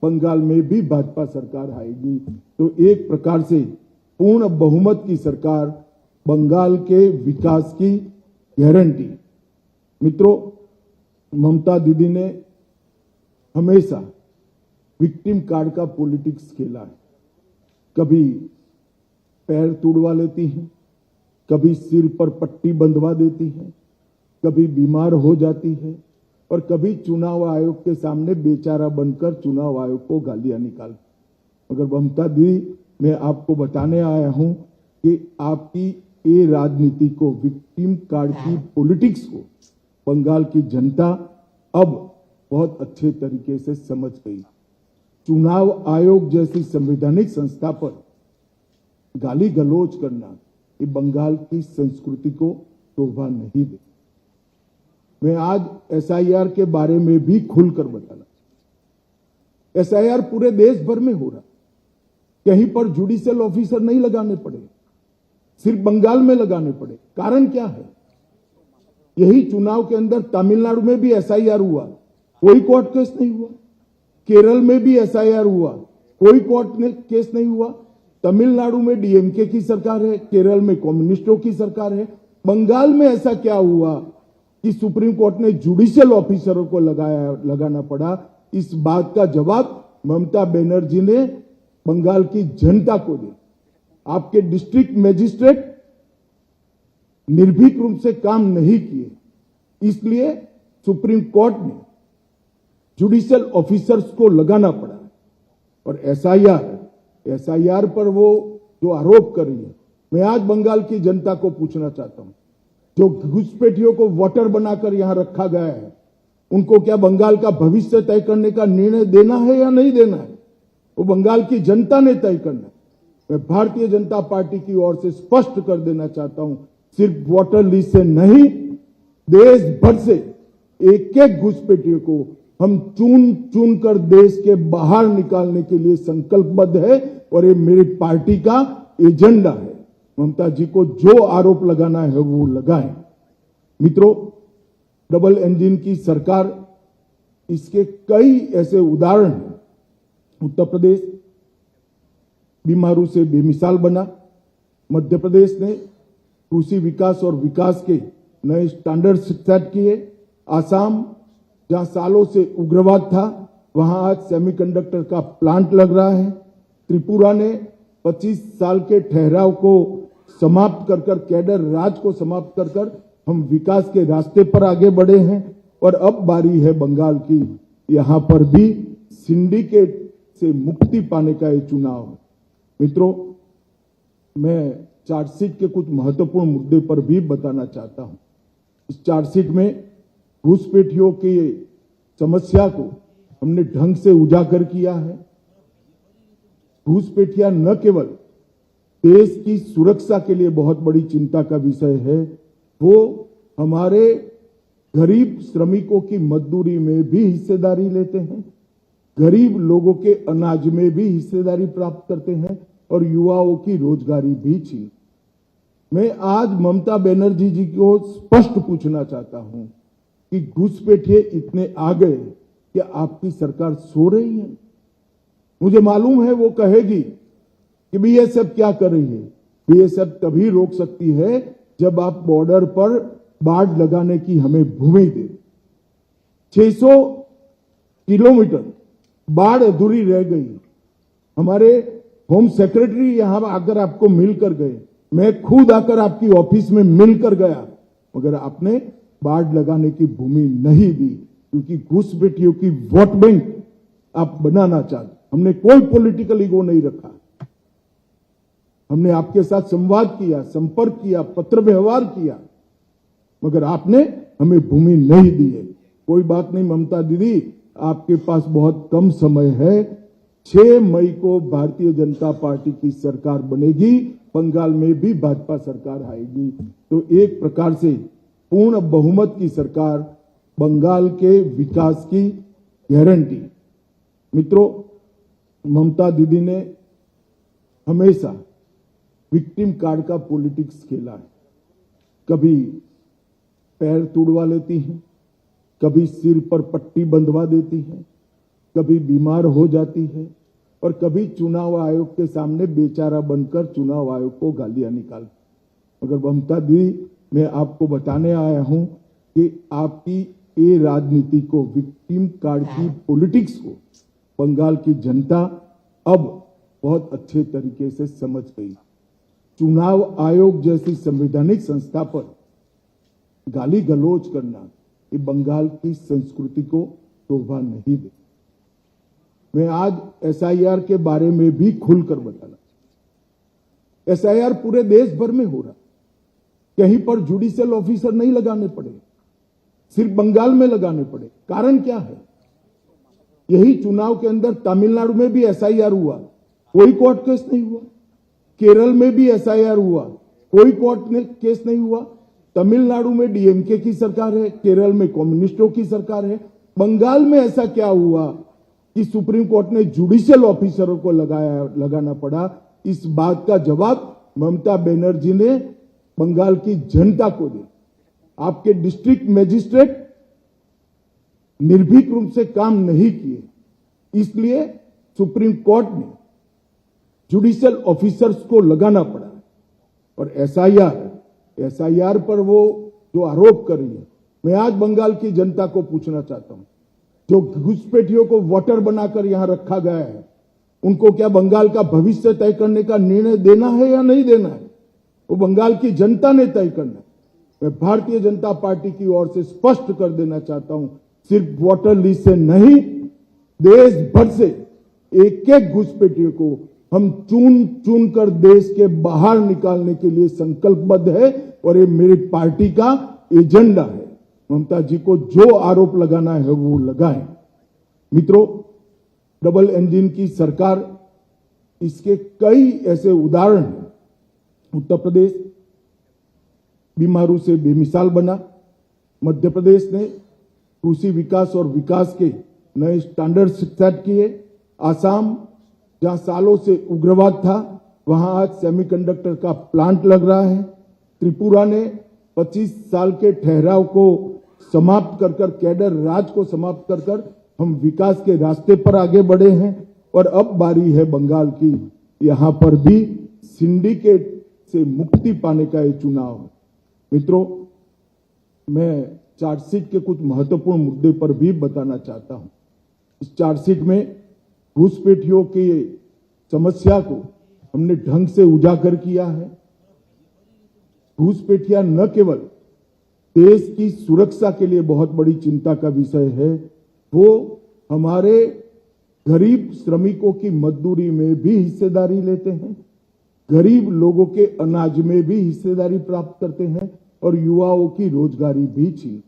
बंगाल में भी भाजपा सरकार आएगी। तो एक प्रकार से पूर्ण बहुमत की सरकार, बंगाल के विकास की गारंटी। मित्रों, ममता दीदी ने हमेशा विक्टिम कार्ड का पॉलिटिक्स खेला है। कभी पैर तुड़वा लेती हैं, कभी सिर पर पट्टी बंधवा देती हैं, कभी बीमार हो जाती है और कभी चुनाव आयोग के सामने बेचारा बनकर चुनाव आयोग को गालियां निकालती। मगर ममता दीदी, मैं आपको बताने आया हूं कि आपकी ये राजनीति को, विक्टिम कार्ड की पॉलिटिक्स को बंगाल की जनता अब बहुत अच्छे तरीके से समझ गई। चुनाव आयोग जैसी संवैधानिक संस्था पर गाली गलौज करना ये बंगाल की संस्कृति को शोभा नहीं दे। मैं आज एसआईआर के बारे में भी खुलकर बताना। एसआईआर पूरे देश भर में हो रहा, कहीं पर जुडिशियल ऑफिसर नहीं लगाने पड़े, सिर्फ बंगाल में लगाने पड़े। कारण क्या है? यही चुनाव के अंदर तमिलनाडु में भी एसआईआर हुआ, कोई कोर्ट केस नहीं हुआ। केरल में भी एसआईआर हुआ, कोई कोर्ट केस नहीं हुआ। तमिलनाडु में डीएमके की सरकार है, केरल में कम्युनिस्टों की सरकार है। बंगाल में ऐसा क्या हुआ कि सुप्रीम कोर्ट ने जुडिशियल ऑफिसरों को लगाना पड़ा? इस बात का जवाब ममता बनर्जी ने बंगाल की जनता को दिया। आपके डिस्ट्रिक्ट मजिस्ट्रेट निर्भीक रूप से काम नहीं किए, इसलिए सुप्रीम कोर्ट ने जुडिशियल ऑफिसर्स को लगाना पड़ा। और एसआईआर पर वो जो आरोप कर रही है, मैं आज बंगाल की जनता को पूछना चाहता हूं, जो घुसपैठियों को वोटर बनाकर यहां रखा गया है, उनको क्या बंगाल का भविष्य तय करने का निर्णय देना है या नहीं देना है? वो बंगाल की जनता ने तय करना है। मैं भारतीय जनता पार्टी की ओर से स्पष्ट कर देना चाहता हूं, सिर्फ वोटर लिस्ट से नहीं, देश भर से एक एक घुसपैठियों को हम चुन चुन कर देश के बाहर निकालने के लिए संकल्पबद्ध है और ये मेरी पार्टी का एजेंडा है। ममता जी को जो आरोप लगाना है वो लगाएं। मित्रों, डबल इंजन की सरकार, इसके कई ऐसे उदाहरण हैं। उत्तर प्रदेश बीमारू से बेमिसाल बना, मध्य प्रदेश ने कृषि विकास और विकास के नए स्टैंडर्ड सेट किए, आसाम जहां सालों से उग्रवाद था वहां आज सेमीकंडक्टर का प्लांट लग रहा है, त्रिपुरा ने 25 साल के ठहराव को समाप्त कर कर, कैडर राज को समाप्त कर कर हम विकास के रास्ते पर आगे बढ़े हैं। और अब बारी है बंगाल की, यहां पर भी सिंडिकेट से मुक्ति पाने का ये चुनाव है। मित्रों, मैं चार्जशीट के कुछ महत्वपूर्ण मुद्दे पर भी बताना चाहता हूं। इस चार्जशीट में घुसपैठियों की समस्या को हमने ढंग से उजागर किया है। घुसपैठिया न केवल देश की सुरक्षा के लिए बहुत बड़ी चिंता का विषय है, वो हमारे गरीब श्रमिकों की मजदूरी में भी हिस्सेदारी लेते हैं, गरीब लोगों के अनाज में भी हिस्सेदारी प्राप्त करते हैं और युवाओं की रोजगारी भी छीन। मैं आज ममता बनर्जी जी को स्पष्ट पूछना चाहता हूं कि घुसपैठिए इतने आ गए कि आपकी सरकार सो रही है? मुझे मालूम है वो कहेगी कि बीएसएफ क्या कर रही है। बीएसएफ तभी रोक सकती है जब आप बॉर्डर पर बाड़ लगाने की हमें भूमि दे। 600 किलोमीटर बाढ़ अधूरी रह गई। हमारे होम सेक्रेटरी यहां आकर आपको मिलकर गए, मैं खुद आकर आपकी ऑफिस में मिलकर गया, मगर आपने बाढ़ लगाने की भूमि नहीं दी, क्योंकि घुसपैठियों की वोट बैंक आप बनाना चाहते। हमने कोई पॉलिटिकल ईगो नहीं रखा, हमने आपके साथ संवाद किया, संपर्क किया, पत्र व्यवहार किया, मगर आपने हमें भूमि नहीं दी है। कोई बात नहीं ममता दीदी, आपके पास बहुत कम समय है। 6 मई को भारतीय जनता पार्टी की सरकार बनेगी, बंगाल में भी भाजपा सरकार आएगी। तो एक प्रकार से पूर्ण बहुमत की सरकार, बंगाल के विकास की गारंटी। मित्रों, ममता दीदी ने हमेशा विक्टिम कार्ड का पॉलिटिक्स खेला है। कभी पैर तुड़वा लेती हैं, कभी सिर पर पट्टी बंधवा देती हैं, कभी बीमार हो जाती है और कभी चुनाव आयोग के सामने बेचारा बनकर चुनाव आयोग को गालियां निकालती। मगर ममता दीदी, मैं आपको बताने आया हूं कि आपकी ये राजनीति को, विक्टिम कार्ड की पॉलिटिक्स को बंगाल की जनता अब बहुत अच्छे तरीके से समझ गई। चुनाव आयोग जैसी संवैधानिक संस्था पर गाली गलौज करना ये बंगाल की संस्कृति को शोभा नहीं दे। मैं आज एसआईआर के बारे में भी खुलकर बताना। एसआईआर पूरे देश भर में हो रहा, कहीं पर जुडिशियल ऑफिसर नहीं लगाने पड़े, सिर्फ बंगाल में लगाने पड़े। कारण क्या है? यही चुनाव के अंदर तमिलनाडु में भी एसआईआर हुआ, कोई कोर्ट केस नहीं हुआ। केरल में भी एसआईआर हुआ, कोई कोर्ट केस नहीं हुआ। तमिलनाडु में डीएमके की सरकार है, केरल में कम्युनिस्टों की सरकार है। बंगाल में ऐसा क्या हुआ कि सुप्रीम कोर्ट ने जुडिशियल ऑफिसरों को लगाना पड़ा? इस बात का जवाब ममता बनर्जी ने बंगाल की जनता को दिया। आपके डिस्ट्रिक्ट मजिस्ट्रेट निर्भीक रूप से काम नहीं किए, इसलिए सुप्रीम कोर्ट ने जुडिशियल ऑफिसर्स को लगाना पड़ा। और एसआईआर पर वो जो आरोप कर रही है, मैं आज बंगाल की जनता को पूछना चाहता हूं, जो घुसपैठियों को वोटर बनाकर यहां रखा गया है, उनको क्या बंगाल का भविष्य तय करने का निर्णय देना है या नहीं देना है? वो बंगाल की जनता ने तय करना है। मैं भारतीय जनता पार्टी की ओर से स्पष्ट कर देना चाहता हूं, सिर्फ वोटर लिस्ट से नहीं, देश भर से एक एक घुसपैठियों को हम चुन चुन कर देश के बाहर निकालने के लिए संकल्पबद्ध है और ये मेरी पार्टी का एजेंडा है। ममता जी को जो आरोप लगाना है वो लगाएं। मित्रों, डबल इंजन की सरकार, इसके कई ऐसे उदाहरण हैं। उत्तर प्रदेश बीमारू से बेमिसाल बना, मध्य प्रदेश ने कृषि विकास और विकास के नए स्टैंडर्ड सेट किए, आसाम जहां सालों से उग्रवाद था वहां आज सेमीकंडक्टर का प्लांट लग रहा है, त्रिपुरा ने 25 साल के ठहराव को समाप्त कर कर, कैडर राज को समाप्त कर कर हम विकास के रास्ते पर आगे बढ़े हैं। और अब बारी है बंगाल की, यहां पर भी सिंडिकेट से मुक्ति पाने का ये चुनाव है। मित्रों, मैं चार्जशीट के कुछ महत्वपूर्ण मुद्दे पर भी बताना चाहता हूं। इस चार्जशीट में घुसपैठियों की समस्या को हमने ढंग से उजागर किया है। घुसपैठिया न केवल देश की सुरक्षा के लिए बहुत बड़ी चिंता का विषय है, वो हमारे गरीब श्रमिकों की मजदूरी में भी हिस्सेदारी लेते हैं, गरीब लोगों के अनाज में भी हिस्सेदारी प्राप्त करते हैं और युवाओं की रोजगारी भी छीनते हैं।